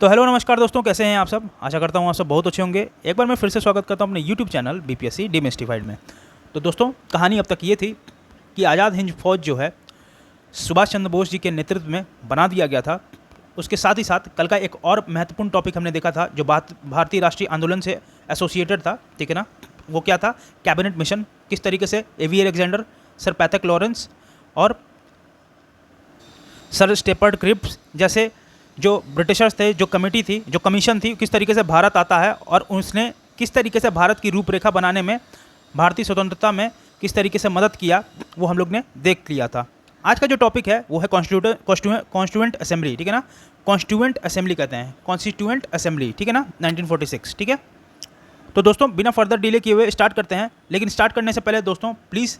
तो हेलो नमस्कार दोस्तों, कैसे हैं आप सब। आशा करता हूँ आप सब बहुत अच्छे होंगे। एक बार मैं फिर से स्वागत करता हूँ अपने यूट्यूब चैनल बीपीएससी डिमिस्टिफाइड में। तो दोस्तों, कहानी अब तक ये थी कि आज़ाद हिंद फौज जो है सुभाष चंद्र बोस जी के नेतृत्व में बना दिया गया था। उसके साथ ही साथ कल का एक और महत्वपूर्ण टॉपिक हमने देखा था जो भारतीय राष्ट्रीय आंदोलन से एसोसिएटेड था, ठीक है ना। वो क्या था? Cabinet mission. किस तरीके से एवी अलेक्जेंडर, सर पैथक लॉरेंस और सर स्टेपर्ड क्रिप्स जैसे जो ब्रिटिशर्स थे, जो कमेटी थी, जो कमीशन थी, किस तरीके से भारत आता है और उसने किस तरीके से भारत की रूपरेखा बनाने में, भारतीय स्वतंत्रता में किस तरीके से मदद किया, वो हम लोग ने देख लिया था। आज का जो टॉपिक है वो है कॉन्स्टिट्यूएंट असेंबली, ठीक है ना। कॉन्स्टिट्यूएंट असेंबली कहते हैं, कॉन्स्टिट्यूएंट असेंबली, ठीक है ना, 1946, ठीक है। तो दोस्तों, बिना फर्दर डिले किए हुए स्टार्ट करते हैं। लेकिन स्टार्ट करने से पहले दोस्तों प्लीज़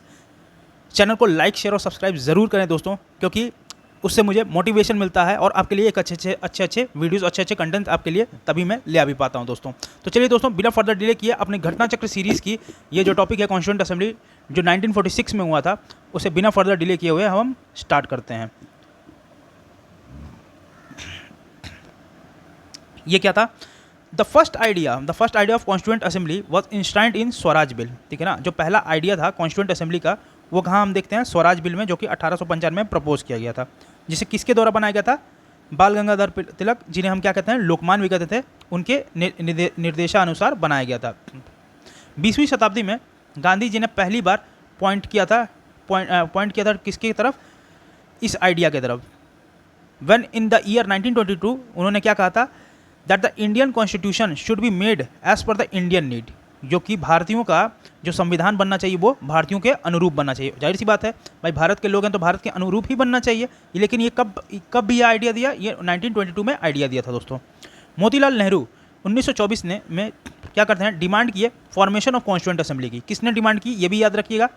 चैनल को लाइक, शेयर और सब्सक्राइब ज़रूर करें दोस्तों, क्योंकि उससे मुझे मोटिवेशन मिलता है और आपके लिए एक अच्छे वीडियोस, अच्छे कंटेंट आपके लिए तभी मैं ले आ भी पाता हूं दोस्तों। तो चलिए दोस्तों, बिना फर्दर डिले किए अपने घटना चक्र सीरीज़ की ये जो टॉपिक है कॉन्स्टिट्यूएंट असेंबली जो 1946 में हुआ था, उसे बिना फर्दर डिले किए हुए हम स्टार्ट करते हैं। ये क्या था? The first idea of constituent assembly was enshrined in Swaraj bill, ठीक है ना। जो पहला आइडिया था कॉन्स्टिट्यूएंट असेंबली का, वो कहाँ हम देखते हैं? स्वराज बिल में, जो कि 1895 में प्रपोज किया गया था। जिसे किसके द्वारा बनाया गया था? बाल गंगाधर तिलक, जिन्हें हम क्या कहते हैं? लोकमान्य भी कहते थे, उनके निर्देशानुसार बनाया गया था। 20वीं शताब्दी में गांधी जी ने पहली बार पॉइंट किया था किसकी तरफ? इस आइडिया की तरफ। व्हेन इन द ईयर 1922 उन्होंने क्या कहा था? That the Indian constitution should be made as per the Indian need, जो कि भारतीयों का जो संविधान बनना चाहिए वो भारतीयों के अनुरूप बनना चाहिए। जाहिर सी बात है भाई, भारत के लोग हैं तो भारत के अनुरूप ही बनना चाहिए। लेकिन ये कब भी ये आइडिया दिया? ये 1922 में आइडिया दिया था दोस्तों। मोतीलाल नेहरू 1924 में क्या करते हैं? डिमांड किए फॉर्मेशन ऑफ कॉन्स्टिट्यूएंट असेंबली की। किसने डिमांड की? ये भी याद रखिएगा।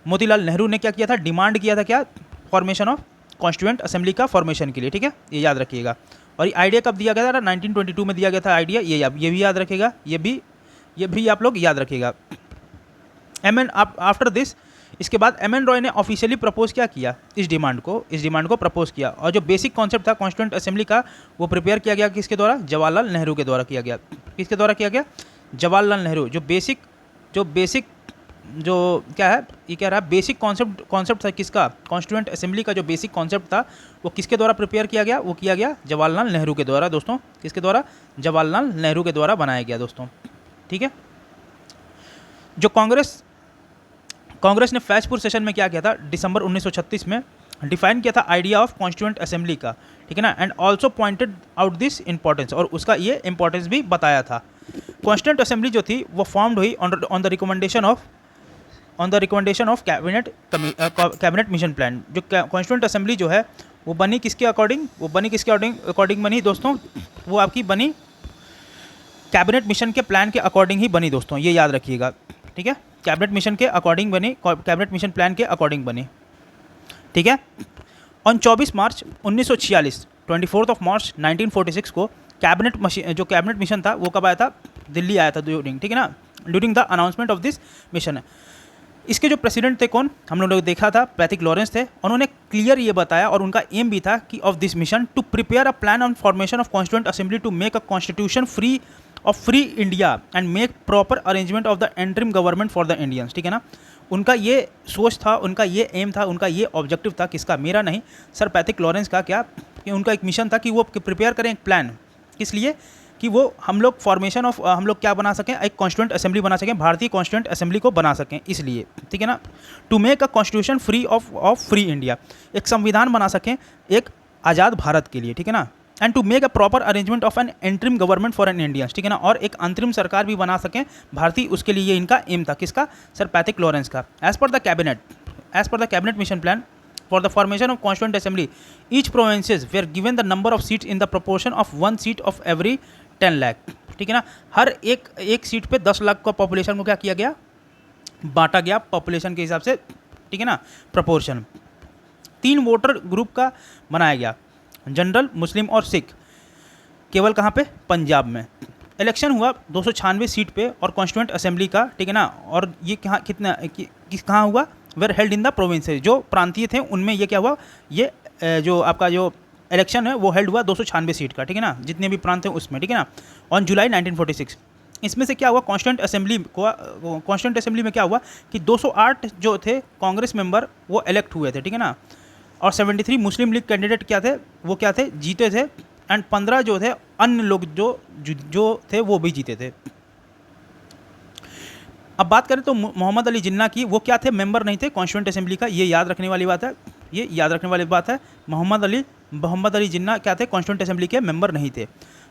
मोतीलाल नेहरू ने क्या किया था? डिमांड किया था क्या? फॉर्मेशन ऑफ कॉन्स्टिट्यूएंट असेंबली का फॉर्मेशन के लिए, ठीक है, ये याद रखिएगा। और ये आइडिया कब दिया गया था? 1922 में दिया गया था आइडिया। ये भी याद रखिएगा, ये भी आप लोग याद रखिएगा। आफ्टर दिस, इसके बाद एम एन रॉय ने ऑफिशियली प्रपोज क्या किया? इस डिमांड को प्रपोज किया। और जो बेसिक कॉन्सेप्ट था कॉन्स्टिट्यूएंट असेंबली का, वो प्रिपेयर किया गया किसके द्वारा? जवाहरलाल नेहरू के द्वारा किया गया। किसके द्वारा किया गया? जवाहरलाल नेहरू। जो क्या है, ये कह रहा है बेसिक कॉन्सेप्ट था किसका? कॉन्स्टिट्यूएंट असेंबली का जो बेसिक कॉन्सेप्ट था वो किसके द्वारा प्रिपेयर किया गया? वो किया गया जवाहरलाल नेहरू के द्वारा दोस्तों। किसके द्वारा? जवाहरलाल नेहरू के द्वारा बनाया गया दोस्तों, ठीक है। जो कांग्रेस ने फैजपुर सेशन में क्या किया था? दिसंबर 1936 में डिफाइन किया था आइडिया ऑफ कॉन्स्टिट्यूएंट असेंबली का, ठीक है ना। And also pointed out this importance, और उसका ये इंपॉर्टेंस भी बताया था। कॉन्स्टिट्यूएंट असेंबली जो थी वो फॉर्म्ड हुई on the recommendation of cabinet mission plan. जो कॉन्स्टिट्यूएंट असेंबली जो है वो बनी किसके अकॉर्डिंग? अकॉर्डिंग बनी दोस्तों, वो आपकी बनी कैबिनेट मिशन के प्लान के अकॉर्डिंग ही बनी दोस्तों, ये याद रखिएगा, ठीक है। कैबिनेट मिशन के अकॉर्डिंग बनी, कैबिनेट मिशन प्लान के अकॉर्डिंग बनी, ठीक है। ऑन 24 मार्च 1946, 24 मार्च 1946 को कैबिनेट मिशन था वो कब आया था? दिल्ली आया था ड्यूरिंग, ठीक है ना, during the announcement of this mission. इसके जो प्रेसिडेंट थे कौन? हम लोगों ने देखा था, पैथिक लॉरेंस थे। उन्होंने क्लियर ये बताया और उनका एम भी था कि of this mission to prepare a plan on formation of constituent assembly to make a constitution free India and make proper arrangement of the interim government for the Indians, ठीक है ना। उनका ये सोच था, उनका ये एम था, उनका ये ऑब्जेक्टिव था, किसका? मेरा नहीं, सर पैथिक लॉरेंस का। क्या कि उनका एक मिशन था कि वो प्रिपेयर करें एक प्लान, किस लिए? कि वो हम लोग क्या बना सकें? एक कॉन्स्टिट्यूएंट असेंबली बना सकें, भारतीय कॉन्स्टिट्यूएंट असेंबली को बना सकें, इसलिए, ठीक है ना। To make a constitution free of free India, एक संविधान बना सकें एक आज़ाद भारत के लिए, ठीक है ना। And to make a proper arrangement of an interim government for an Indians, ठीक है ना, और एक अंतरिम सरकार भी बना सकें भारतीय, उसके लिए ये इनका एम था। किसका? सर पैथिक लॉरेंस का। As per the cabinet mission plan for the formation of constituent assembly, each provinces were given the number of seats in the proportion of 1 seat of every 10 lakh, ठीक है ना। हर एक seat पे 10 लाख का population को क्या किया गया? बांटा गया पॉपुलेशन के हिसाब से, ठीक है ना, प्रपोर्शन। 3 वोटर ग्रुप का बनाया गया, जनरल, मुस्लिम और सिख। केवल कहाँ पे? पंजाब में। इलेक्शन हुआ 296 सीट पे और कॉन्स्टिट्यूएंट असेंबली का, ठीक है ना। और ये कहाँ हुआ? Were held in the provinces, जो प्रांतीय थे उनमें ये क्या हुआ? ये जो आपका जो इलेक्शन है वो हेल्ड हुआ 296 सीट का, ठीक है ना, जितने भी प्रांत हैं उसमें, ठीक है ना, ऑन जुलाई 1946। इसमें से क्या हुआ, कॉन्स्टिट्यूंट असेंबली में क्या हुआ कि 208 जो थे कांग्रेस मेंबर वो इलेक्ट हुए थे, ठीक है ना, और 73 मुस्लिम लीग कैंडिडेट क्या थे, वो क्या थे, जीते थे, एंड 15 जो थे अन्य लोग जो थे वो भी जीते थे। अब बात करें तो मोहम्मद अली जिन्ना की, वो क्या थे, मेंबर नहीं थे कॉन्स्टिट्यूंट असेंबली का, ये याद रखने वाली बात है, ये याद रखने वाली बात है। मोहम्मद अली जिन्ना क्या थे, कॉन्स्टिट्यूंट असेंबली के मेंबर नहीं थे।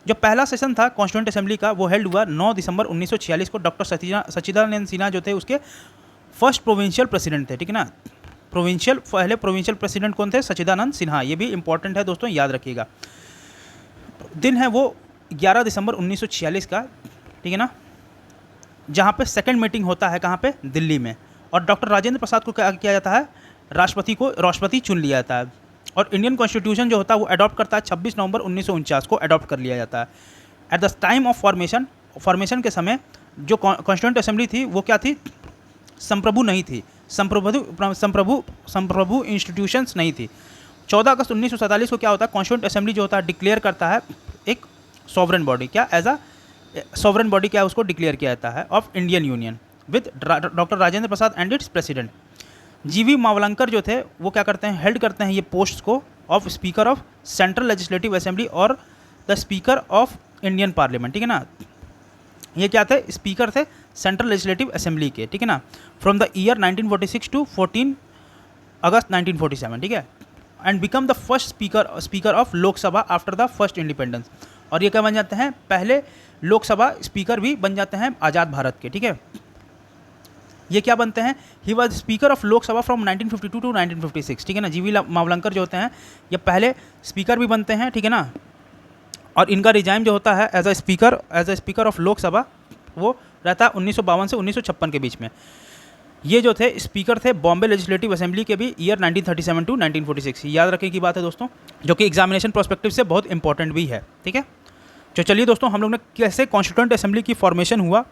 जो पहला सेशन था कॉन्स्टिट्यूंट असेंबली का वो हेल्ड हुआ 9 दिसंबर 1946 को। डॉक्टर सच्चिदानंद सिन्हा जो थे उसके फर्स्ट प्रोविंशियल प्रेसिडेंट थे, ठीक है ना, पहले प्रोविंशियल प्रेसिडेंट कौन थे, सच्चिदानंद सिन्हा, ये भी इंपॉर्टेंट है दोस्तों, याद रखिएगा। दिन है वो 11 दिसंबर 1946 का, ठीक है ना, जहाँ पे सेकंड मीटिंग होता है, कहाँ पे, दिल्ली में, और डॉक्टर राजेंद्र प्रसाद को क्या किया जाता है, राष्ट्रपति चुन लिया जाता है, और इंडियन कॉन्स्टिट्यूशन जो होता है वो अडॉप्ट करता है 26 नवंबर 1949 को अडॉप्ट कर लिया जाता है। At the time of formation के समय जो कॉन्स्टिट्यूंट असेंबली थी वो क्या थी, संप्रभु नहीं थी, संप्रभु इंस्टीट्यूशंस नहीं थी। 14 अगस्त 1947 को क्या होता है, कॉन्स्टिट्यूंट असेंबली जो होता है डिक्लेयर करता है एक सॉवरेन बॉडी, क्या एज अ सॉवरेन बॉडी, क्या उसको डिक्लेयर किया जाता है, of Indian union, with doctor Rajendra Prasad and it's president. जीवी मावलंकर जो थे वो क्या करते हैं, हेल्ड करते हैं ये पोस्ट को of speaker of central legislative assembly और the speaker of Indian parliament, ठीक है ना, ये क्या थे, स्पीकर थे सेंट्रल लेजिस्लेटिव असेंबली के, ठीक है ना, फ्रॉम द ईयर 1946 टू 14 अगस्त 1947, ठीक है, and become the first speaker of Lok Sabha after the first independence. और ये क्या बन जाते हैं, पहले लोकसभा स्पीकर भी बन जाते हैं आज़ाद भारत के, ठीक है, ये क्या बनते हैं, he was speaker of Lok Sabha from 1952 to 1956, ठीक है ना, जीवी मावलंकर जो होते हैं ये पहले स्पीकर भी बनते हैं, ठीक है ना, और इनका रिजाइम जो होता है as a speaker of Lok Sabha वो रहता है 1952 से 1956 के बीच में। ये जो थे स्पीकर थे बॉम्बे लेजिस्लेटिव असेंबली के भी ईयर 1937 टू 1946, याद रखने की बात है दोस्तों, जो कि एग्जामिनेशन प्रोस्पेक्टिव से बहुत इंपॉर्टेंट भी है, ठीक है। तो चलिए दोस्तों, हम लोग ने कैसे कॉन्स्टिट्यूएंट असेंबली की फॉर्मेशन हुआ,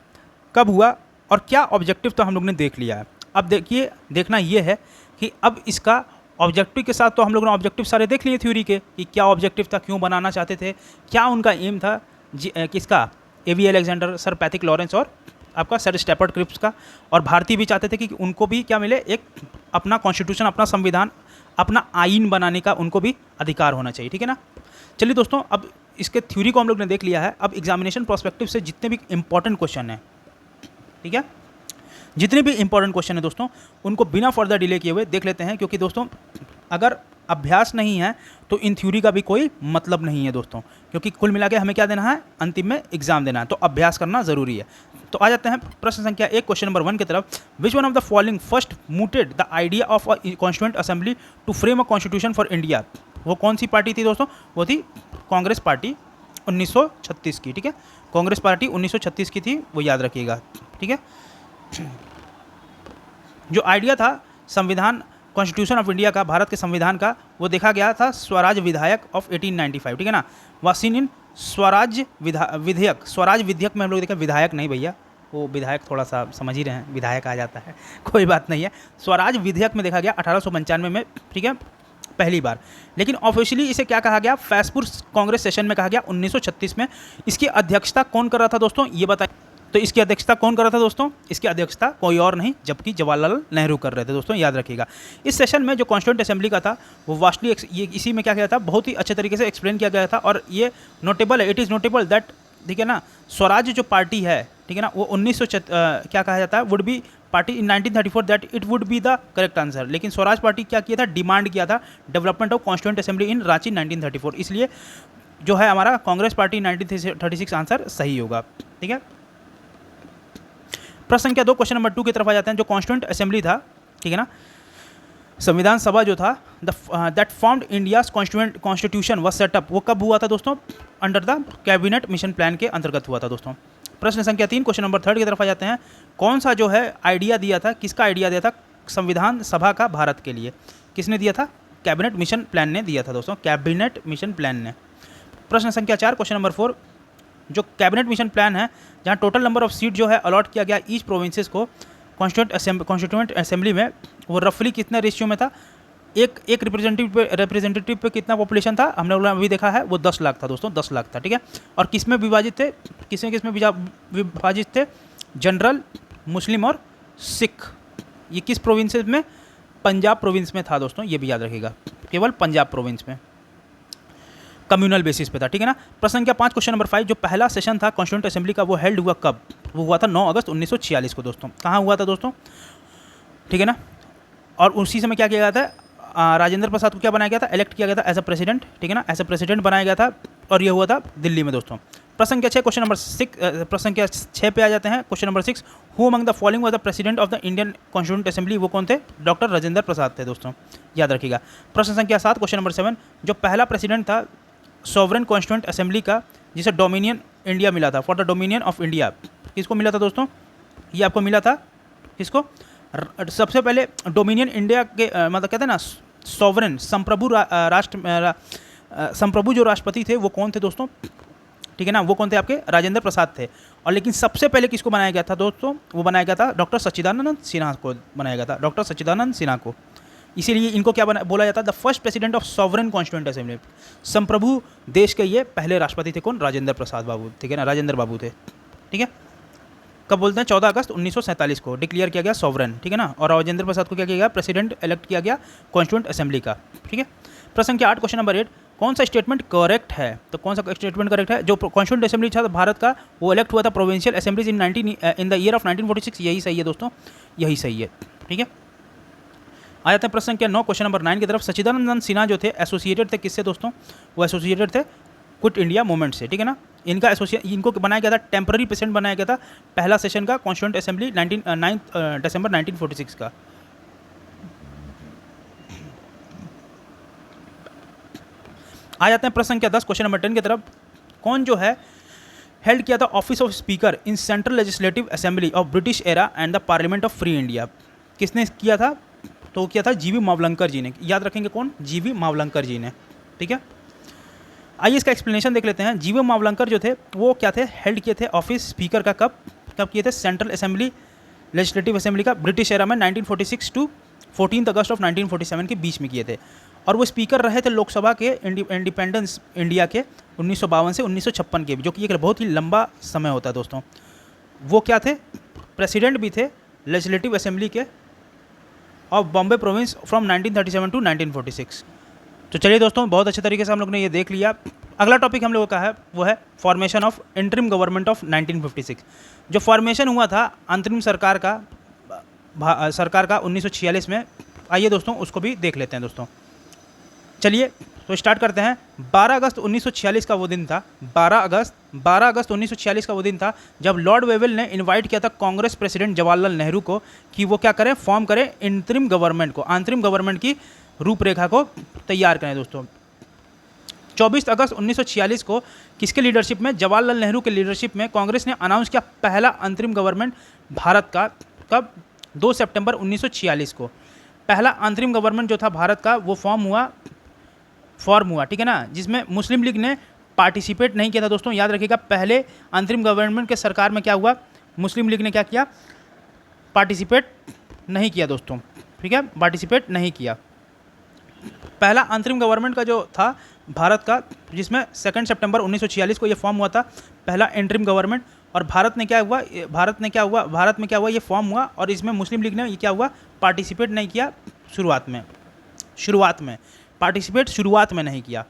कब हुआ और क्या ऑब्जेक्टिव तो हम लोग ने देख लिया है। अब देखिए, देखना ये है कि अब इसका ऑब्जेक्टिव के साथ तो हम लोगों ने ऑब्जेक्टिव सारे देख लिए थ्योरी के, कि क्या ऑब्जेक्टिव था, क्यों बनाना चाहते थे, क्या उनका एम था, किसका, एवी अलेक्जेंडर, सर पैथिक लॉरेंस और आपका सर स्टेपर्ड क्रिप्स का, और भारतीय भी चाहते थे कि उनको भी क्या मिले, एक अपना कॉन्स्टिट्यूशन, अपना संविधान, अपना आइन बनाने का उनको भी अधिकार होना चाहिए, ठीक है ना। चलिए दोस्तों, अब इसके थ्योरी को हम लोग ने देख लिया है। अब एग्जामिनेशन प्रोस्पेक्टिव से जितने भी इंपॉर्टेंट क्वेश्चन हैं, ठीक है, जितने भी इंपॉर्टेंट क्वेश्चन है दोस्तों उनको बिना फर्दर डिले किए हुए देख लेते हैं, क्योंकि दोस्तों अगर अभ्यास नहीं है तो इन थ्योरी का भी कोई मतलब नहीं है दोस्तों, क्योंकि कुल मिला के हमें क्या देना है, अंतिम में एग्जाम देना है, तो अभ्यास करना जरूरी है। तो आ जाते हैं प्रश्न संख्या 1 क्वेश्चन नंबर 1 की तरफ। Which one of the following first mooted the idea of a constituent assembly to frame a constitution for India. वो कौन सी पार्टी थी दोस्तों, वो थी कांग्रेस पार्टी 1936 की, ठीक है, कांग्रेस पार्टी 1936 की थी, वो याद रखिएगा, ठीक है। जो आइडिया था संविधान, कॉन्स्टिट्यूशन ऑफ इंडिया का, भारत के संविधान का, वो देखा गया था स्वराज विधायक ऑफ 1895, ठीक है ना, वासिन इन स्वराज विधेयक, स्वराज विधेयक में हम लोग देखा, विधायक नहीं भैया, वो विधायक थोड़ा सा समझ ही रहे हैं, विधायक आ जाता है, कोई बात नहीं है, स्वराज विधेयक में देखा गया 1895 में, ठीक है, पहली बार। लेकिन ऑफिशियली इसे क्या कहा गया, फैसपुर कांग्रेस सेशन में कहा गया 1936 में। इसकी अध्यक्षता कौन कर रहा था दोस्तों, ये बताइए। तो इसकी अध्यक्षता कौन कर रहा था दोस्तों, इसकी अध्यक्षता कोई और नहीं जबकि जवाहरलाल नेहरू कर रहे थे दोस्तों, याद रखिएगा। इस सेशन में जो कॉन्स्टिट्यूएंट असेंबली का था वो वास्टली ये इसी में क्या किया था, बहुत ही अच्छे तरीके से एक्सप्लेन किया गया था, और ये नोटेबल है, इट इज़ नोटेबल दैट, ठीक है ना, स्वराज जो पार्टी है, ठीक है ना, वो 1900 क्या कहा जाता है, would be party in 1934 that it would be the correct answer. लेकिन स्वराज पार्टी क्या किया था, डिमांड किया था development of constituent assembly in Ranchi 1934, इसलिए जो है हमारा कांग्रेस पार्टी 1936 आंसर सही होगा, ठीक है। प्रश्न संख्या 2 क्वेश्चन नंबर 2 की तरफ आ जाते हैं। जो कॉन्स्टिट्यूएंट असेंबली था, ठीक है ना, संविधान सभा जो था, that formed India's constitution was setup, वो कब हुआ था दोस्तों, under the cabinet mission plan के अंतर्गत हुआ था दोस्तों। प्रश्न संख्या 3 क्वेश्चन नंबर 3 की तरफ आ जाते हैं। कौन सा जो है आइडिया दिया था, किसका आइडिया दिया था संविधान सभा का भारत के लिए, किसने दिया था, कैबिनेट मिशन प्लान ने दिया था दोस्तों, कैबिनेट मिशन प्लान ने। प्रश्न संख्या 4 क्वेश्चन नंबर 4, जो कैबिनेट मिशन प्लान है जहाँ टोटल नंबर ऑफ सीट जो है अलॉट किया गया ईच प्रोविंसेस को कॉन्स्टिट्यूएंट असेंबली में, वो रफली कितने रेशियो में था, एक रिप्रेजेंटेटिव पे कितना पॉपुलेशन था, हमने अभी देखा है, वो 10 लाख था दोस्तों, 10 लाख था, ठीक है। और किस में विभाजित थे, किस में विभाजित थे, जनरल, मुस्लिम और सिख। ये किस प्रोविंस में, पंजाब प्रोविंस में था दोस्तों, ये भी याद रखिएगा, केवल पंजाब प्रोविंस में कम्युनल बेसिस पे था, ठीक है ना। प्रश्न संख्या 5 क्वेश्चन नंबर 5, जो पहला सेशन था कॉन्स्टिट्यूंट असेंबली का वो हेल्ड हुआ कब, वो हुआ था 9 अगस्त 1946 को दोस्तों। कहाँ हुआ था दोस्तों, ठीक है ना। और उसी समय क्या किया गया था, राजेंद्र प्रसाद को क्या बनाया गया था, इलेक्ट किया गया था एज अ प्रेसिडेंट, ठीक है ना, एज अ प्रेसिडेंट बनाया गया था, और ये हुआ था दिल्ली में दोस्तों। प्रश्न संख्या 6 क्वेश्चन नंबर 6, प्रश्न संख्या 6 पे आ जाते हैं। Question number 6, who among the following was the president of the Indian constituent assembly, वो कौन थे, डॉक्टर राजेंद्र प्रसाद थे दोस्तों, याद रखिएगा। प्रश्न संख्या 7 क्वेश्चन नंबर 7, जो पहला प्रेसिडेंट था सॉवरेन कॉन्स्टिट्यूंट असेंबली का जिसे डोमिनियन इंडिया मिला था, for the dominion of India, किसको मिला था दोस्तों, ये आपको मिला था, किसको, सबसे पहले डोमिनियन इंडिया के मतलब कहते हैं ना सॉवरेन, संप्रभु जो राष्ट्रपति थे वो कौन थे दोस्तों, ठीक है ना, वो कौन थे, आपके राजेंद्र प्रसाद थे। और लेकिन सबसे पहले किसको बनाया गया था दोस्तों, वो बनाया गया था डॉक्टर सच्चिदानंद सिन्हा को बनाया गया था, डॉक्टर सच्चिदानंद सिन्हा को। इसीलिए इनको क्या बोला जाता है, the first president of sovereign constituent assembly. संप्रभु देश के ये पहले राष्ट्रपति थे, कौन, राजेंद्र प्रसाद बाबू, ठीक है ना, राजेंद्र बाबू थे, ठीक है। कब बोलते हैं, 14 अगस्त 1947 को डिक्लेयर किया गया सॉवरेन, ठीक है ना। और राजेंद्र प्रसाद को क्या किया गया, प्रेसिडेंट इलेक्ट किया गया कॉन्स्टिट्यूंट असेंबली का, ठीक है। प्रश्न संख्या 8 क्वेश्चन नंबर 8, कौन सा स्टेटमेंट करेक्ट है, तो कौन सा स्टेटमेंट करेक्ट है, जो कॉन्स्टिट्यूंट असेंबली था भारत का वो इलेक्ट हुआ था provincial assemblies in the year of 1946, यही सही है दोस्तों, यही सही है, ठीक है। आ जाते हैं प्रश्न संख्या 9 क्वेश्चन नंबर 9 की तरफ। सच्चिदानंद सिन्हा जो थे एसोसिएटेड थे किससे दोस्तों, वो एसोसिएटेड थे क्विट इंडिया मूवमेंट से, ठीक है ना। इनको बनाया गया था, टेम्पररी प्रेसिडेंट बनाया गया था पहला सेशन का कॉन्स्टिट्यूंट असेंबली 9 दिसंबर 1946 का। आ जाते हैं प्रश्न संख्या 10 क्वेश्चन नंबर 10 की तरफ। कौन जो है हेल्ड किया था office of speaker in central legislative assembly of British era and the parliament of free India, किसने किया था, तो किया था जीवी मावलंकर जी ने, याद रखेंगे कौन, जीवी मावलंकर जी ने, ठीक है। आइए इसका एक्सप्लेनेशन देख लेते हैं। जीवी मावलंकर जो थे वो क्या थे, हेल्ड किए थे ऑफिस स्पीकर का कब किए थे, सेंट्रल असेंबली लेजिस्लेटिव असेंबली का ब्रिटिश एरा में 1946 टू 14 अगस्त ऑफ 1947 के बीच में किए थे। और वो स्पीकर रहे थे लोकसभा के इंडिपेंडेंस इंडिया के 1952 से 1956 के, जो कि एक बहुत ही लंबा समय होता है दोस्तों। वो क्या थे, प्रेसिडेंट भी थे लेजिस्लेटिव असेंबली के of Bombay province from 1937 to 1946। तो चलिए दोस्तों, बहुत अच्छे तरीके से हम लोग ने ये देख लिया। अगला टॉपिक हम लोगों का है वो है formation of interim government of 1956। जो फॉर्मेशन हुआ था अंतरिम सरकार का 1946 में, आइए दोस्तों उसको भी देख लेते हैं दोस्तों। चलिए तो स्टार्ट करते हैं। 12 अगस्त 1946 का वो दिन था, 12 अगस्त 1946 का वो दिन था जब लॉर्ड वेवेल ने इनवाइट किया था कांग्रेस प्रेसिडेंट जवाहरलाल नेहरू को कि वो क्या करें, फॉर्म करें इंतरिम गवर्नमेंट को, अंतरिम गवर्नमेंट की रूपरेखा को तैयार करें दोस्तों। 24 अगस्त 1946 को किसके लीडरशिप में, जवाहरलाल नेहरू के लीडरशिप में कांग्रेस ने अनाउंस किया पहला अंतरिम गवर्नमेंट भारत का, कब, 2 सितंबर 1946 को। पहला अंतरिम गवर्नमेंट जो था भारत का वो फॉर्म हुआ, ठीक है ना, जिसमें मुस्लिम लीग ने पार्टिसिपेट नहीं किया था दोस्तों, याद रखिएगा। पहले अंतरिम गवर्नमेंट के सरकार में क्या हुआ, मुस्लिम लीग ने क्या किया, पार्टिसिपेट नहीं किया दोस्तों, ठीक है, पार्टिसिपेट नहीं किया। पहला अंतरिम गवर्नमेंट का जो था भारत का, जिसमें 2 सितंबर 1946 को ये फॉर्म हुआ था पहला इंटरिम गवर्नमेंट। और भारत में क्या हुआ, ये फॉर्म हुआ और इसमें मुस्लिम लीग ने ये क्या हुआ, पार्टिसिपेट नहीं किया शुरुआत में पार्टिसिपेट शुरुआत में नहीं किया।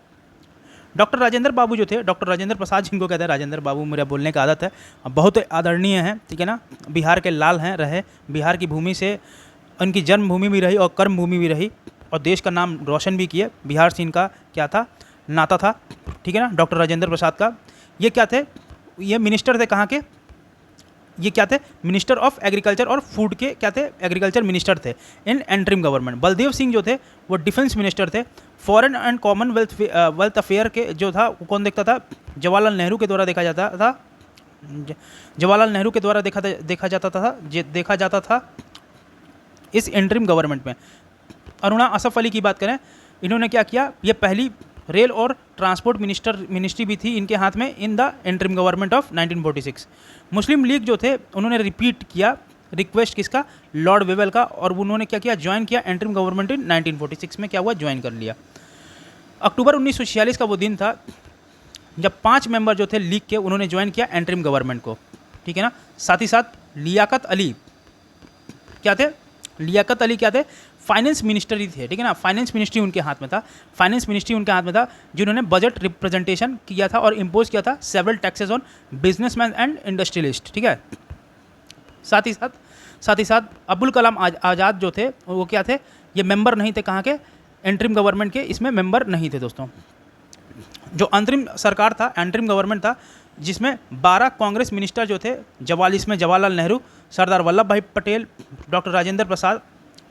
डॉक्टर राजेंद्र बाबू जो थे, डॉक्टर राजेंद्र प्रसाद जिनको कहते हैं राजेंद्र बाबू, मेरा बोलने का आदत है, बहुत आदरणीय हैं, ठीक है ना, बिहार के लाल हैं, रहे बिहार की भूमि से, उनकी जन्मभूमि भी रही और कर्म भूमि भी रही और देश का नाम रोशन भी किए। बिहार से इनका क्या था, नाता था, ठीक है ना, डॉक्टर राजेंद्र प्रसाद का। ये क्या थे, ये मिनिस्टर थे, कहाँ के, ये क्या थे, मिनिस्टर ऑफ एग्रीकल्चर और फूड के क्या थे, एग्रीकल्चर मिनिस्टर थे इन एंटरिम गवर्नमेंट। बलदेव सिंह जो थे वो डिफेंस मिनिस्टर थे। फॉरेन एंड कॉमनवेल्थ अफेयर के जो था वो कौन देखता था, जवाहरलाल नेहरू के द्वारा देखा जाता था इस एंटरिम गवर्नमेंट में। अरुणा असफ अली की बात करें, इन्होंने क्या किया, ये पहली रेल और ट्रांसपोर्ट मिनिस्ट्री भी थी इनके हाथ में in the interim government of 1946। Muslim league जो थे उन्होंने रिपीट किया रिक्वेस्ट किसका, लॉर्ड वेवेल का, और उन्होंने क्या किया, ज्वाइन किया एंटरिम गवर्नमेंट इन 1946 में क्या हुआ, ज्वाइन कर लिया। अक्टूबर 1946 का वो दिन था जब 5 मेंबर जो थे लीग के उन्होंने ज्वाइन किया एंटरिम गवर्नमेंट को, ठीक है ना। साथ ही साथ लियाकत अली क्या थे, लियाकत अली क्या थे, फाइनेंस मिनिस्टर ही थे, ठीक है ना। फाइनेंस मिनिस्ट्री उनके हाथ में था, फाइनेंस मिनिस्ट्री उनके हाथ में था, जिन्होंने बजट रिप्रेजेंटेशन किया था और इम्पोज किया था several taxes on businessman and industrialist, ठीक है। साथ ही साथ अबुल कलाम आज़ाद जो थे वो क्या थे, ये मेंबर नहीं थे कहाँ के, एंटरिम गवर्नमेंट के, इसमें मेंबर नहीं थे दोस्तों। जो अंतरिम सरकार था, एंटरिम गवर्नमेंट था, जिसमें 12 कांग्रेस मिनिस्टर जो थे, इसमें जवाहरलाल नेहरू, सरदार वल्लभ भाई पटेल, डॉक्टर राजेंद्र प्रसाद,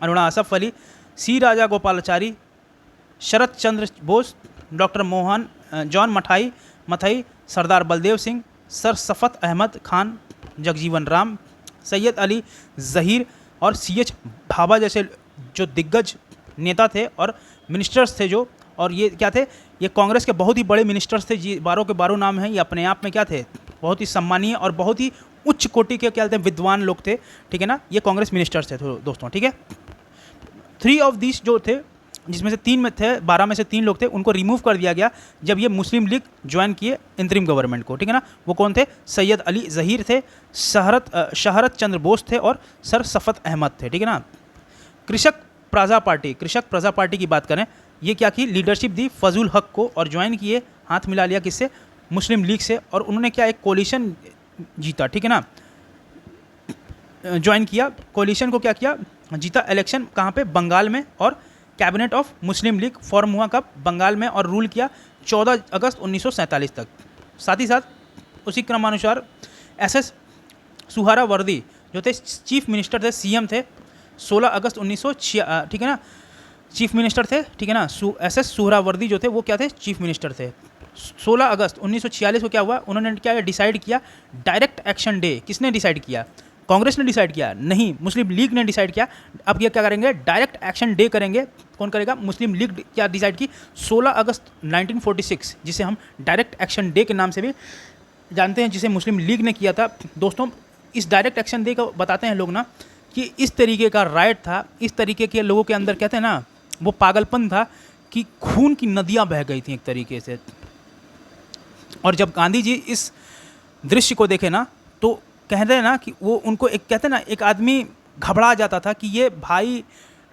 अरुणा असफ अली, सी राजा गोपालाचारी, शरत चंद्र बोस, डॉक्टर जॉन मथाई, सरदार बलदेव सिंह, सर सफ़त अहमद खान, जगजीवन राम, सैयद अली ज़हीर और CH भाभा जैसे जो दिग्गज नेता थे और मिनिस्टर्स थे जो, और ये क्या थे, ये कांग्रेस के बहुत ही बड़े मिनिस्टर्स थे जी, 12 के 12 नाम हैं, ये अपने आप में क्या थे, बहुत ही सम्मानीय और बहुत ही उच्च कोटि के क्या कहते हैं, विद्वान लोग थे, ठीक है ना। ये कांग्रेस मिनिस्टर्स थे दोस्तों, ठीक है। 3 ऑफ दिस जो थे, जिसमें से 3 में थे, 12 में से 3 लोग थे, उनको रिमूव कर दिया गया जब ये मुस्लिम लीग ज्वाइन किए इंतरिम गवर्नमेंट को, ठीक है ना। वो कौन थे, सैयद अली ज़हीर थे, शहरत चंद्र बोस थे और सर सफ़त अहमद थे, ठीक है ना। कृषक प्रजा पार्टी की बात करें, ये क्या की, लीडरशिप दी फजल हक को और ज्वाइन किए, हाथ मिला लिया किससे, मुस्लिम लीग से, और उन्होंने क्या एक कोलिशन जीता, ठीक है ना, ज्वाइन किया कोलिशन को, क्या किया, जीता इलेक्शन कहाँ पे, बंगाल में, और cabinet of Muslim league form हुआ कब, बंगाल में, और रूल किया 14 अगस्त 1947 तक। साथ ही साथ उसी क्रमानुसार SS सुहरावर्दी जो थे चीफ मिनिस्टर थे, CM थे, 16 अगस्त 1906, ठीक है ना, चीफ मिनिस्टर थे, ठीक है ना। SS सुहरावर्दी जो थे वो क्या थे, चीफ मिनिस्टर थे। 16 अगस्त 1946 को क्या हुआ, उन्होंने क्या डिसाइड किया, डायरेक्ट एक्शन डे। किसने डिसाइड किया, कांग्रेस ने डिसाइड किया नहीं, मुस्लिम लीग ने डिसाइड किया। अब ये क्या करेंगे, डायरेक्ट एक्शन डे करेंगे। कौन करेगा, मुस्लिम लीग क्या डिसाइड की, 16 अगस्त 1946, जिसे हम डायरेक्ट एक्शन डे के नाम से भी जानते हैं, जिसे मुस्लिम लीग ने किया था। दोस्तों इस डायरेक्ट एक्शन डे को बताते हैं लोग ना कि इस तरीके का राइट था, इस तरीके के लोगों के अंदर कहते हैं ना वो पागलपन था कि खून की नदियाँ बह गई थी एक तरीके से। और जब गांधी जी इस दृश्य को देखे ना तो कहते हैं ना कि वो उनको एक कहते हैं ना एक आदमी घबरा जाता था कि ये भाई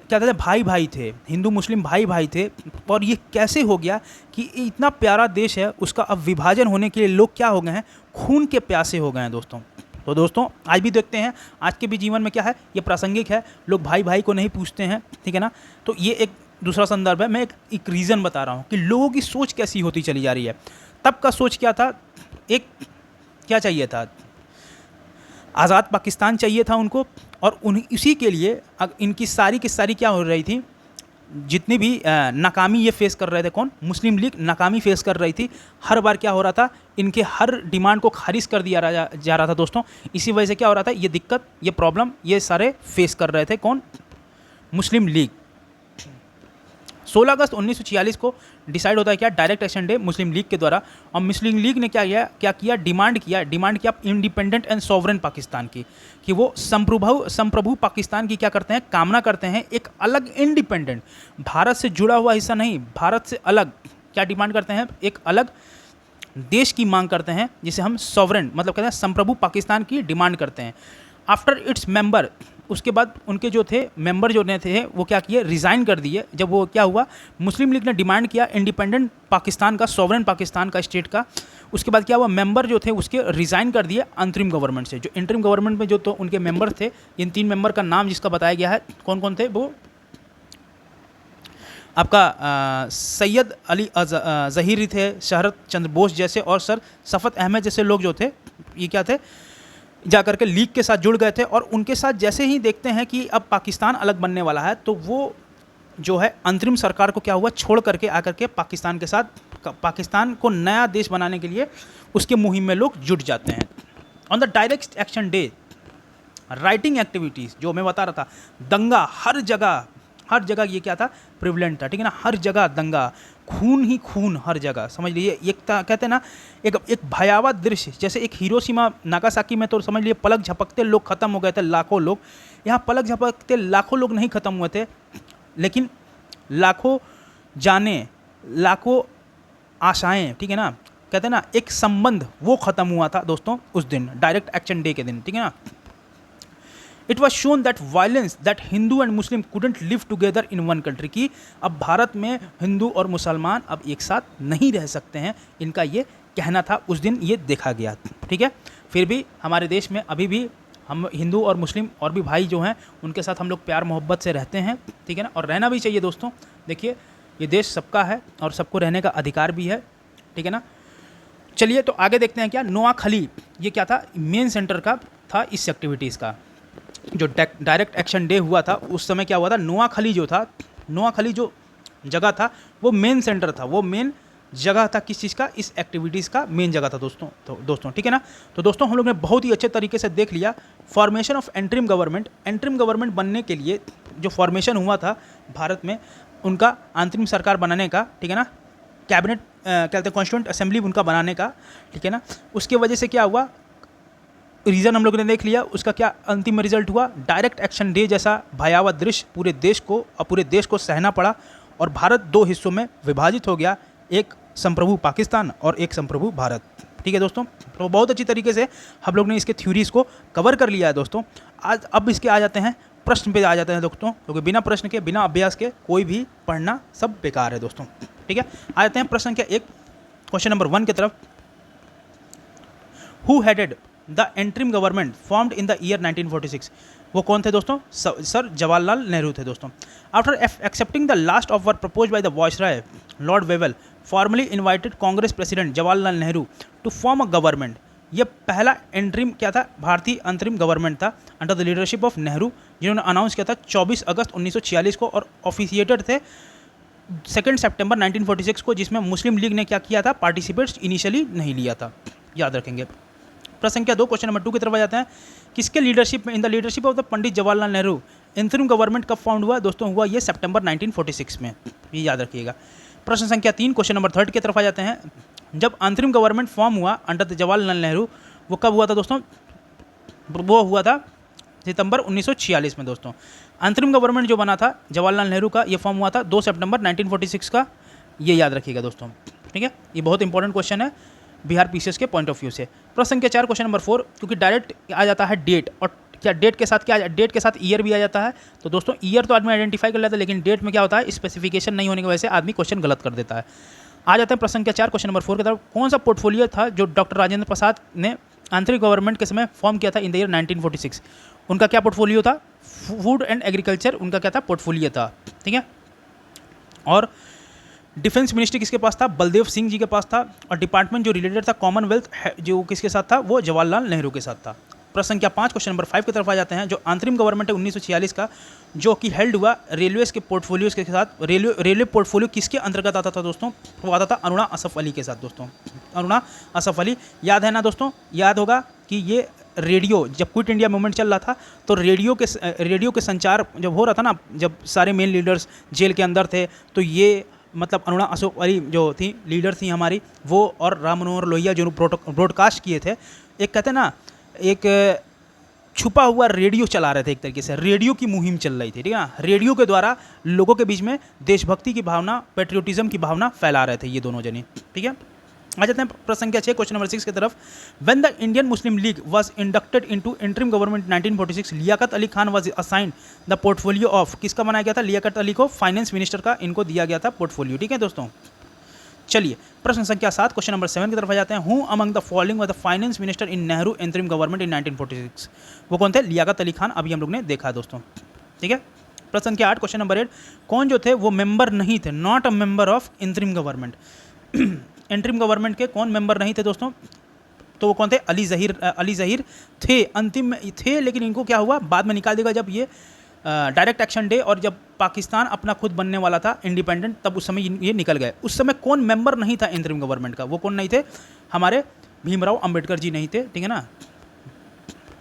क्या कहते हैं, भाई थे, हिंदू मुस्लिम भाई थे, और ये कैसे हो गया कि इतना प्यारा देश है उसका अब विभाजन होने के लिए लोग क्या हो गए हैं, खून के प्यासे हो गए हैं दोस्तों। तो दोस्तों आज भी देखते हैं, आज के भी जीवन में क्या है, ये प्रासंगिक है, लोग भाई को नहीं पूछते हैं, ठीक है ना। तो ये एक दूसरा संदर्भ है, मैं एक रीज़न बता रहा हूँ कि लोगों की सोच कैसी होती चली जा रही है। तब का सोच क्या था, एक क्या चाहिए था, आज़ाद पाकिस्तान चाहिए था उनको, और इसी के लिए इनकी सारी की सारी क्या हो रही थी, जितनी भी नाकामी ये फेस कर रहे थे, कौन, मुस्लिम लीग नाकामी फेस कर रही थी। हर बार क्या हो रहा था, इनके हर डिमांड को खारिज कर दिया जा रहा था दोस्तों। इसी वजह से क्या हो रहा था, ये दिक्कत, ये प्रॉब्लम, ये सारे फेस कर रहे थे, कौन, मुस्लिम लीग। 16 अगस्त 1946 को डिसाइड होता है क्या, डायरेक्ट एक्शन डे मुस्लिम लीग के द्वारा। और मुस्लिम लीग ने क्या किया, डिमांड किया इंडिपेंडेंट एंड सॉवरेन पाकिस्तान की, कि वो संप्रभु पाकिस्तान की क्या करते हैं, कामना करते हैं, एक अलग इंडिपेंडेंट, भारत से जुड़ा हुआ हिस्सा नहीं, भारत से अलग क्या डिमांड करते हैं, एक अलग देश की मांग करते हैं, जिसे हम सॉवरेन मतलब कहते हैं संप्रभु पाकिस्तान की डिमांड करते हैं। आफ्टर इट्स मेंबर, उसके बाद उनके जो थे मेंबर जो थे वो क्या किए, रिज़ाइन कर दिए। जब वो क्या हुआ, मुस्लिम लीग ने डिमांड किया इंडिपेंडेंट पाकिस्तान का, सॉवरेन पाकिस्तान का, स्टेट का। उसके बाद क्या हुआ, मेंबर जो थे उसके रिज़ाइन कर दिए अंतरिम गवर्नमेंट से। जो इंटरिम गवर्नमेंट में जो तो उनके मेंबर थे, इन 3 मेंबर का नाम जिसका बताया गया है, कौन कौन थे, वो आपका सैयद अली ज़हीर थे, शहरत चंद्र बोस जैसे, और सर सफ़त अहमद जैसे लोग जो थे, ये क्या थे, जा करके लीग के साथ जुड़ गए थे। और उनके साथ जैसे ही देखते हैं कि अब पाकिस्तान अलग बनने वाला है, तो वो जो है अंतरिम सरकार को क्या हुआ, छोड़ करके आकर के पाकिस्तान के साथ, पाकिस्तान को नया देश बनाने के लिए उसके मुहिम में लोग जुट जाते हैं। On the direct action day, writing activities जो मैं बता रहा था, दंगा हर जगह ये क्या था, प्रिवलेंट था, ठीक है ना। हर जगह दंगा, खून ही खून हर जगह, समझ लीजिए। एक कहते हैं ना, एक भयावह दृश्य, जैसे एक हिरोशिमा नागासाकी में तो समझ लीजिए पलक झपकते लोग खत्म हो गए थे, लाखों लोग। यहाँ पलक झपकते लाखों लोग नहीं खत्म हुए थे, लेकिन लाखों जाने, लाखों आशाएं, ठीक है ना, कहते हैं ना एक संबंध, वो खत्म हुआ था दोस्तों उस दिन, डायरेक्ट एक्शन डे के दिन, ठीक है ना। It was shown that violence that Hindu and Muslim couldn't live together in one country, की अब भारत में हिंदू और मुसलमान अब एक साथ नहीं रह सकते हैं, इनका ये कहना था। उस दिन ये देखा गया, ठीक है। फिर भी हमारे देश में अभी भी हम हिंदू और मुस्लिम और भी भाई जो हैं उनके साथ हम लोग प्यार मोहब्बत से रहते हैं, ठीक है ना, और रहना भी चाहिए दोस्तों। देखिए ये देश सबका है और सबको रहने का अधिकार भी है, ठीक है ना। चलिए तो आगे देखते हैं क्या नोआखली, ये क्या था, मेन सेंटर का था इस एक्टिविटीज़ का। जो डायरेक्ट एक्शन डे हुआ था उस समय क्या हुआ था, नोआखली जो था, नोआखली जो जगह था वो मेन सेंटर था, वो मेन जगह था किस चीज़ का, इस एक्टिविटीज़ का मेन जगह था दोस्तों। तो दोस्तों ठीक है ना, तो दोस्तों हम लोग ने बहुत ही अच्छे तरीके से देख लिया formation of interim government. Interim government बनने के लिए जो फॉर्मेशन हुआ था भारत में, उनका अंतरिम सरकार बनाने का, ठीक है ना, कैबिनेट कहते हैं कॉन्स्टिट्यूएंट असेंबली उनका बनाने का, ठीक है ना। उसके वजह से क्या हुआ, रीज़न हम लोगों ने देख लिया, उसका क्या अंतिम रिजल्ट हुआ, डायरेक्ट एक्शन डे जैसा भयावह दृश्य पूरे देश को सहना पड़ा और भारत दो हिस्सों में विभाजित हो गया, एक संप्रभु पाकिस्तान और एक संप्रभु भारत, ठीक है दोस्तों। तो बहुत अच्छी तरीके से हम लोग ने इसके थ्योरीज़ को कवर कर लिया है दोस्तों। आज अब इसके आ जाते हैं प्रश्न पे आ जाते हैं दोस्तों, क्योंकि बिना प्रश्न के, बिना अभ्यास के कोई भी पढ़ना सब बेकार है दोस्तों, ठीक है। आ जाते हैं प्रश्न संख्या 1, क्वेश्चन नंबर 1 की तरफ। Who headed the interim government formed in the year 1946, वो कौन थे दोस्तों, सर जवाहरलाल नेहरू थे दोस्तों। After accepting the last offer propose by the viceroy Lord Wavell formally invited Congress president Jawaharlal Nehru to form a government. ये पहला एंट्रीम क्या था, भारतीय अंतरिम गवर्नमेंट था under the leadership of Nehru, जिन्होंने अनाउंस किया था 24 अगस्त 1946 को, और ऑफिशिएटेड थे 2 सितंबर 1946 को, जिसमें मुस्लिम लीग ने क्या किया था, पार्टिसिपेट्स इनिशियली नहीं लिया था, याद रखेंगे। प्रश्न संख्या 2, क्वेश्चन नंबर 2 की तरफ आ जाते हैं। किसके लीडरशिप में, in the leadership of the Pandit Jawaharlal Nehru, interim government कब फाउंड हुआ दोस्तों, हुआ ये सितंबर 1946 में, ये याद रखिएगा। प्रश्न संख्या 3, क्वेश्चन नंबर 3 की तरफ आ जाते हैं। जब अंतरिम गवर्नमेंट फॉर्म हुआ अंडर द जवाहरलाल नेहरू, वो कब हुआ था दोस्तों, वो हुआ था सितंबर 1946 में दोस्तों। अंतरिम गवर्नमेंट जो बना था जवाहरलाल नेहरू का, ये फॉर्म हुआ था 2 सितंबर 1946 का, ये याद रखिएगा दोस्तों, ठीक है। ये बहुत इंपॉर्टेंट क्वेश्चन है बिहार पीसीएस के पॉइंट ऑफ व्यू से। प्रश्न संख्या 4, क्वेश्चन नंबर 4, क्योंकि डायरेक्ट आ जाता है डेट, और क्या डेट के साथ क्या, डेट के साथ ईयर भी आ जाता है, तो दोस्तों ईयर तो आदमी आइडेंटिफाई कर लेता है, लेकिन डेट में क्या होता है, स्पेसिफिकेशन नहीं होने की वजह से आदमी क्वेश्चन गलत कर देता है। आ जाते हैं प्रश्न संख्या 4, क्वेश्चन नंबर 4 की तरफ। कौन सा पोर्टफोलियो था जो डॉक्टर राजेंद्र प्रसाद ने आंतरिक गवर्नमेंट के समय फॉर्म किया था इन द ईयर 1946, उनका क्या पोर्टफोलियो था, फूड एंड एग्रीकल्चर उनका क्या था, पोर्टफोलियो था, ठीक है। और डिफेंस मिनिस्ट्री किसके पास था, बलदेव सिंह जी के पास था, और डिपार्टमेंट जो रिलेटेड था कॉमनवेल्थ जो किसके साथ था, वो जवाहरलाल नेहरू के साथ था। प्रश्न संख्या 5, क्वेश्चन नंबर 5 की तरफ आ जाते हैं। जो अंतरिम गवर्नमेंट है 1946 का, जो कि हेल्ड हुआ रेलवेज के पोर्टफोलियोज के साथ, रेलवे पोर्टफोलियो किसके अंतर्गत आता था दोस्तों, वो आता था अरुणा असफ अली के साथ दोस्तों, अरुणा असफ अली, याद है ना दोस्तों, याद होगा कि ये रेडियो, जब क्विट इंडिया मूवमेंट चल रहा था तो रेडियो के संचार जब हो रहा था ना, जब सारे मेन लीडर्स जेल के अंदर थे, तो ये मतलब अरुणा अशोक अली जो थी, लीडर थी हमारी, वो और राम मनोहर लोहिया जो ब्रॉडकास्ट किए थे, एक कहते हैं ना एक छुपा हुआ रेडियो चला रहे थे, एक तरीके से रेडियो की मुहिम चल रही थी, ठीक है ना। रेडियो के द्वारा लोगों के बीच में देशभक्ति की भावना, पेट्रियोटिज्म की भावना फैला रहे थे ये दोनों जने, ठीक है। आ जाते हैं प्रश्न संख्या 6, क्वेश्चन नंबर 6 की तरफ। When the Indian Muslim League was inducted into interim government 1946, Liaquat Ali Khan was assigned the portfolio of, किसका बनाया गया था, लियाकत अली को फाइनेंस मिनिस्टर का इनको दिया गया था पोर्टफोलियो, ठीक है दोस्तों। चलिए प्रश्न संख्या 7, क्वेश्चन नंबर 7 की तरफ आ जाते हैं। Who among the following was the finance minister in Nehru interim government in 1946, वो कौन थे, लियाकत अली खान, अभी हम लोग ने देखा दोस्तों, ठीक है। प्रश्न संख्या 8, क्वेश्चन नंबर 8, कौन जो थे वो मेंबर नहीं थे, not a member of interim government, interim government के कौन मेंबर नहीं थे दोस्तों, तो वो कौन थे, अली ज़हीर थे, अंतिम में थे, लेकिन इनको क्या हुआ, बाद में निकाल देगा, जब ये डायरेक्ट एक्शन डे और जब पाकिस्तान अपना खुद बनने वाला था इंडिपेंडेंट, तब उस समय ये निकल गए। उस समय कौन मेंबर नहीं था इंटरिम गवर्नमेंट का, वो कौन नहीं थे, हमारे भीमराव अंबेडकर जी नहीं थे, ठीक है ना,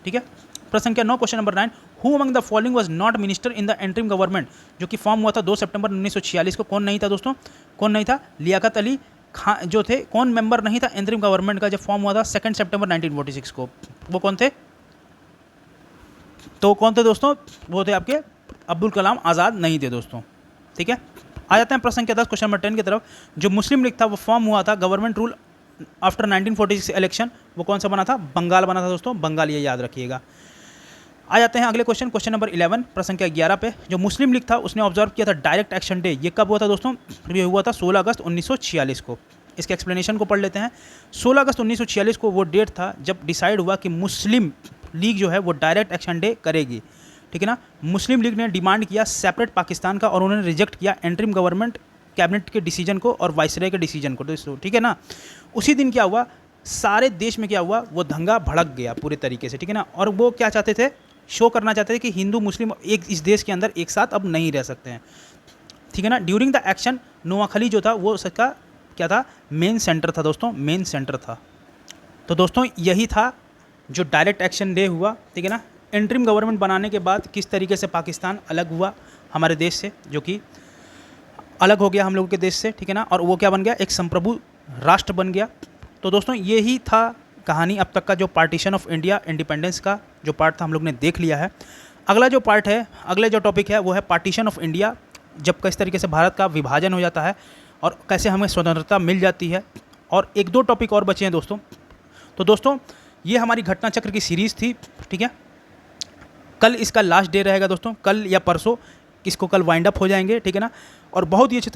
ठीक है। प्रश्न संख्या 9, question number 9, who among the following was not minister in the interim government, जो कि फॉर्म हुआ था 2 सितंबर 1946 को। कौन नहीं था दोस्तों? कौन नहीं था? लियाकत अली खान जो थे। कौन मेंबर नहीं था एंट्रीम गवर्नमेंट का जब फॉर्म हुआ था 2 सितंबर 1946 को? वो कौन थे? तो कौन थे दोस्तों? वो थे आपके अब्दुल कलाम आज़ाद नहीं थे दोस्तों। ठीक है, आ जाते हैं प्रश्न के 10 क्वेश्चन नंबर 10 की तरफ। जो मुस्लिम लीग था वो फॉर्म हुआ था गवर्नमेंट रूल आफ्टर 1946 इलेक्शन। वो कौन सा बना था? बंगाल बना था दोस्तों, बंगाल, ये याद रखिएगा। आ जाते हैं अगले क्वेश्चन, क्वेश्चन नंबर 11 प्रश्न के 11 पे। जो मुस्लिम लीग था उसने ऑब्जर्व किया था डायरेक्ट एक्शन डे, ये कब हुआ था दोस्तों? ये हुआ था 16 अगस्त 1946 को। इसके एक्सप्लेनेशन को पढ़ लेते हैं। 16 अगस्त 1946 को वो डेट था जब डिसाइड हुआ कि मुस्लिम लीग जो है वो डायरेक्ट एक्शन डे करेगी। ठीक है ना। मुस्लिम लीग ने डिमांड किया सेपरेट पाकिस्तान का और उन्होंने रिजेक्ट किया एंट्रीम गवर्नमेंट कैबिनेट के डिसीजन को और वाइसराय के डिसीजन को दोस्तों। ठीक है ना। उसी दिन क्या हुआ, सारे देश में क्या हुआ, वो दंगा भड़क गया पूरे तरीके से। ठीक है ना। और वो क्या चाहते थे, शो करना चाहते थे कि हिंदू मुस्लिम एक इस देश के अंदर एक साथ अब नहीं रह सकते हैं। ठीक है ना। ड्यूरिंग द एक्शन नोआखली जो था वो उसका क्या था, मेन सेंटर था दोस्तों, मेन सेंटर था। तो दोस्तों यही था जो डायरेक्ट एक्शन डे हुआ। ठीक है ना। इंटरिम गवर्नमेंट बनाने के बाद किस तरीके से पाकिस्तान अलग हुआ हमारे देश से, जो कि अलग हो गया हम लोगों के देश से। ठीक है ना। और वो क्या बन गया, एक संप्रभु राष्ट्र बन गया। तो दोस्तों यही था कहानी अब तक का, जो पार्टीशन ऑफ इंडिया, इंडिपेंडेंस का जो पार्ट था हम लोग ने देख लिया है। अगला जो पार्ट है, अगले जो टॉपिक है वो है पार्टीशन ऑफ इंडिया, जब किस तरीके से भारत का विभाजन हो जाता है और कैसे हमें स्वतंत्रता मिल जाती है। और 1-2 टॉपिक और बचे हैं दोस्तों। तो दोस्तों ये हमारी घटना चक्र की सीरीज़ थी। ठीक है। कल इसका लास्ट डे रहेगा दोस्तों, कल या परसों इसको कल वाइंड अप हो जाएंगे। ठीक है ना। और बहुत ही अच्छे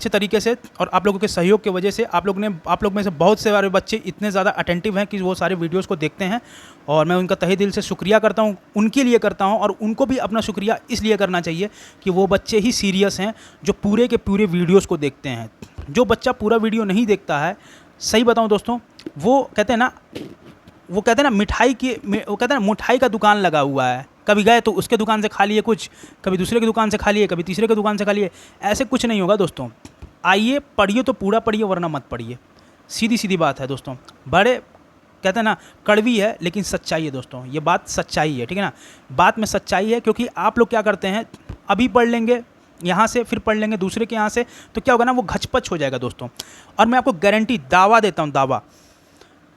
तरीके से और आप लोगों के सहयोग की वजह से आप लोग में से बहुत से सारे बच्चे इतने ज़्यादा अटेंटिव हैं कि वो सारे वीडियोस को देखते हैं। और मैं उनका तहे दिल से शुक्रिया करता हूँ, उनके लिए करता हूँ। और उनको भी अपना शुक्रिया इसलिए करना चाहिए कि वो बच्चे ही सीरियस हैं जो पूरे के पूरे वीडियोज़ को देखते हैं। जो बच्चा पूरा वीडियो नहीं देखता है, सही बताऊँ दोस्तों, वो कहते हैं ना मिठाई का दुकान लगा हुआ है। कभी गए तो उसके दुकान से खा लिए कुछ, कभी दूसरे की दुकान से खा लिए, कभी तीसरे की दुकान से खा लिए। ऐसे कुछ नहीं होगा दोस्तों। आइए पढ़िए तो पूरा पढ़िए, वरना मत पढ़िए। सीधी सीधी बात है दोस्तों। बड़े कहते हैं ना, कड़वी है लेकिन सच्चाई है दोस्तों, ये बात सच्चाई है। ठीक है ना। बात में सच्चाई है, क्योंकि आप लोग क्या करते हैं, अभी पढ़ लेंगे यहाँ से, फिर पढ़ लेंगे दूसरे के यहाँ से, तो क्या होगा ना, वो घचपच हो जाएगा दोस्तों। और मैं आपको गारंटी, दावा देता हूँ, दावा,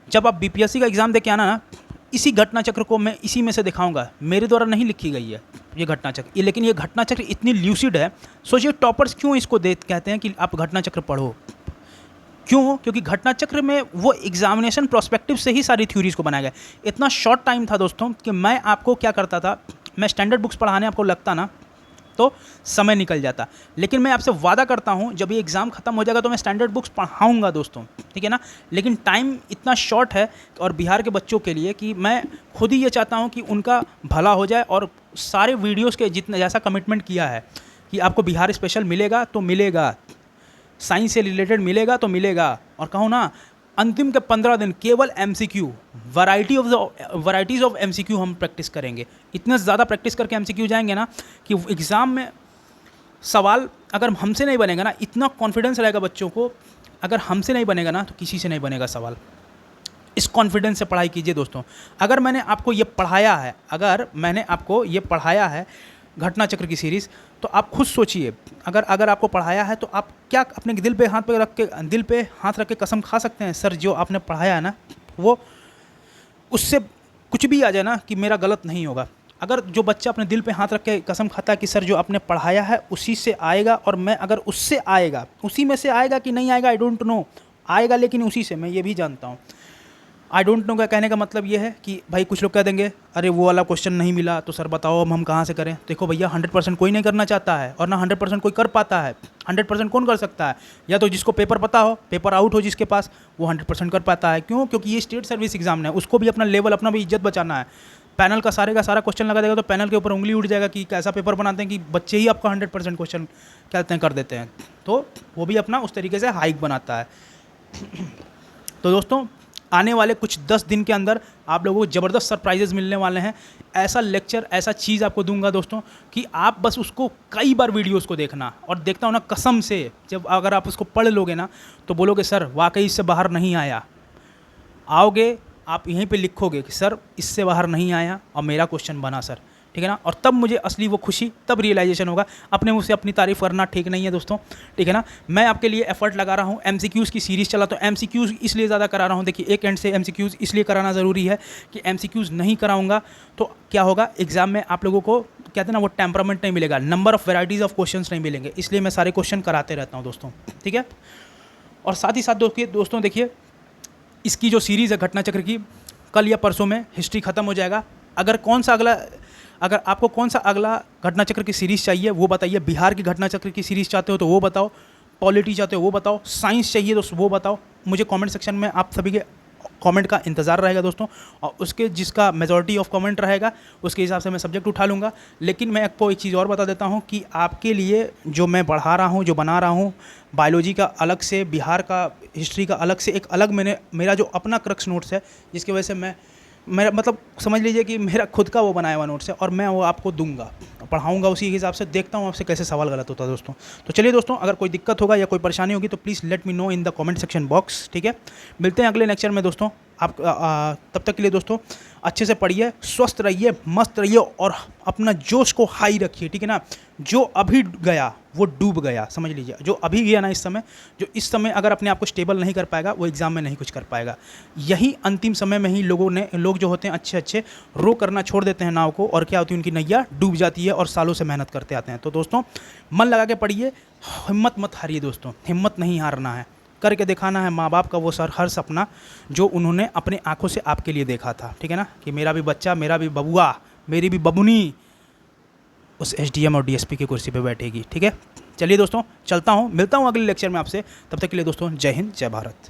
जब आप बीपीएससी का एग्ज़ाम दे के आना ना, इसी घटना चक्र को मैं इसी में से दिखाऊंगा। मेरे द्वारा नहीं लिखी गई है ये घटना चक्र, लेकिन ये घटना चक्र इतनी ल्यूसिड है। सोचिए टॉपर्स क्यों इसको कहते हैं कि आप घटना चक्र पढ़ो। क्यों? क्योंकि घटना चक्र में वो एग्जामिनेशन प्रोस्पेक्टिव से ही सारी थ्योरीज को बनाया गया। इतना शॉर्ट टाइम था दोस्तों कि मैं आपको क्या करता था, मैं स्टैंडर्ड बुक्स पढ़ाने आपको लगता ना तो समय निकल जाता। लेकिन मैं आपसे वादा करता हूँ जब ये एग्ज़ाम ख़त्म हो जाएगा तो मैं स्टैंडर्ड बुक्स पढ़ाऊँगा दोस्तों। ठीक है ना। लेकिन टाइम इतना शॉर्ट है और बिहार के बच्चों के लिए कि मैं खुद ही ये चाहता हूँ कि उनका भला हो जाए। और सारे वीडियोज़ के जितना जैसा कमिटमेंट किया है कि आपको बिहार स्पेशल मिलेगा तो मिलेगा, साइंस से रिलेटेड मिलेगा तो मिलेगा। और कहूँ ना, अंतिम के 15 दिन केवल एमसीक्यू, वैराइटीज़ ऑफ एमसीक्यू हम प्रैक्टिस करेंगे। इतने ज़्यादा प्रैक्टिस करके एमसीक्यू जाएंगे ना कि एग्ज़ाम में सवाल अगर हमसे नहीं बनेगा ना, इतना कॉन्फिडेंस रहेगा बच्चों को, अगर हमसे नहीं बनेगा ना तो किसी से नहीं बनेगा सवाल। इस कॉन्फिडेंस से पढ़ाई कीजिए दोस्तों। अगर मैंने आपको ये पढ़ाया है घटना चक्र की सीरीज़, तो आप खुद सोचिए, अगर आपको पढ़ाया है तो आप क्या अपने दिल पे हाथ रख के कसम खा सकते हैं, सर जो आपने पढ़ाया है ना, वो उससे कुछ भी आ जाए ना कि मेरा गलत नहीं होगा। अगर जो बच्चा अपने दिल पे हाथ रख के कसम खाता है कि सर जो आपने पढ़ाया है उसी से आएगा, और मैं अगर उससे आएगा, उसी में से आएगा कि नहीं आएगा आई डोंट नो, आएगा लेकिन उसी से, मैं ये भी जानता हूँ। आई डोंट नो का कहने का मतलब ये है कि भाई कुछ लोग कह देंगे अरे वो वाला क्वेश्चन नहीं मिला तो सर बताओ अब हम कहाँ से करें। देखो भैया 100% कोई नहीं करना चाहता है और ना 100% कोई कर पाता है। 100% कौन कर सकता है? या तो जिसको पेपर पता हो, पेपर आउट हो जिसके पास, वो 100% कर पाता है। क्यों? क्योंकि ये स्टेट सर्विस एग्जाम है, उसको भी अपना लेवल, अपना भी इज्जत बचाना है। पैनल का सारा क्वेश्चन लगा देगा तो पैनल के ऊपर उंगली उठ जाएगा कि कैसा पेपर बनाते हैं कि बच्चे ही आपका 100% क्वेश्चन कहते हैं कर देते हैं। तो वो भी अपना उस तरीके से हाइक बनाता है। तो दोस्तों आने वाले कुछ 10 दिन के अंदर आप लोगों को ज़बरदस्त सरप्राइजेस मिलने वाले हैं। ऐसा लेक्चर, ऐसा चीज़ आपको दूंगा दोस्तों कि आप बस उसको कई बार वीडियोस को देखना, और देखता हूँ ना कसम से, जब अगर आप उसको पढ़ लोगे ना तो बोलोगे सर वाकई इससे बाहर नहीं आया। आओगे आप यहीं पे लिखोगे कि सर इससे बाहर नहीं आया और मेरा क्वेश्चन बना सर, ठीक है ना। और तब मुझे असली वो खुशी, तब रियलाइजेशन होगा। अपने मुझसे अपनी तारीफ़ करना ठीक नहीं है दोस्तों, ठीक है ना। मैं आपके लिए एफर्ट लगा रहा हूँ, एमसीक्यूज़ की सीरीज़ चला, तो एमसीक्यूज़ इसलिए ज़्यादा करा रहा हूँ। देखिए एक एंड से एमसीक्यूज़ इसलिए कराना ज़रूरी है कि एमसीक्यूज़ नहीं कराऊंगा तो क्या होगा, एग्जाम में आप लोगों को कहते हैं ना वो टेम्परामेंट नहीं मिलेगा, number of varieties of questions नहीं मिलेंगे, इसलिए मैं सारे क्वेश्चन कराते रहता हूँ दोस्तों, ठीक है। और साथ ही साथ दोस्तों देखिए, इसकी जो सीरीज़ है घटना चक्र की, कल या परसों में हिस्ट्री ख़त्म हो जाएगा। अगर आपको कौन सा अगला घटना चक्र की सीरीज़ चाहिए वो बताइए। बिहार की घटना चक्र की सीरीज़ चाहते हो तो वो बताओ, पॉलिटी चाहते हो वो बताओ, साइंस चाहिए तो वो बताओ। मुझे कमेंट सेक्शन में आप सभी के कमेंट का इंतज़ार रहेगा दोस्तों, और उसके जिसका मेजॉरिटी ऑफ कमेंट रहेगा उसके हिसाब से मैं सब्जेक्ट उठा लूँगा। लेकिन मैं आपको एक चीज़ और बता देता हूँ कि आपके लिए जो मैं पढ़ा रहा हूँ, जो बना रहा हूँ, बायोलॉजी का अलग से, बिहार का हिस्ट्री का अलग से, एक अलग मेरा जो अपना क्रक्स नोट्स है, जिसकी वजह से मेरा मतलब समझ लीजिए कि मेरा खुद का वो बनाया हुआ नोट्स है, और मैं वो आपको दूंगा, पढ़ाऊंगा उसी के हिसाब से। देखता हूँ आपसे कैसे सवाल गलत होता है दोस्तों। तो चलिए दोस्तों, अगर कोई दिक्कत होगा या कोई परेशानी होगी तो please let me know in the comment section box, ठीक है। मिलते हैं अगले लेक्चर में दोस्तों। आप तब तक के लिए दोस्तों अच्छे से पढ़िए, स्वस्थ रहिए, मस्त रहिए, और अपना जोश को हाई रखिए, ठीक है ना। जो अभी गया वो डूब गया, समझ लीजिए। जो अभी गया ना इस समय, जो इस समय अगर अपने आप को स्टेबल नहीं कर पाएगा वो एग्ज़ाम में नहीं कुछ कर पाएगा। यही अंतिम समय में ही लोग जो होते हैं अच्छे रो करना छोड़ देते हैं नाव को, और क्या होती है, उनकी नैया डूब जाती है और सालों से मेहनत करते आते हैं। तो दोस्तों मन लगा के पढ़िए, हिम्मत मत हारिए दोस्तों, हिम्मत नहीं हारना है। करके दिखाना है माँ बाप का वो हर सपना जो उन्होंने अपने आंखों से आपके लिए देखा था, ठीक है ना, कि मेरा भी बच्चा, मेरा भी बबुआ, मेरी भी बबुनी उस एसडीएम और डीएसपी की कुर्सी पे बैठेगी, ठीक है। चलिए दोस्तों चलता हूँ, मिलता हूँ अगले लेक्चर में आपसे। तब तक के लिए दोस्तों जय हिंद, जय भारत।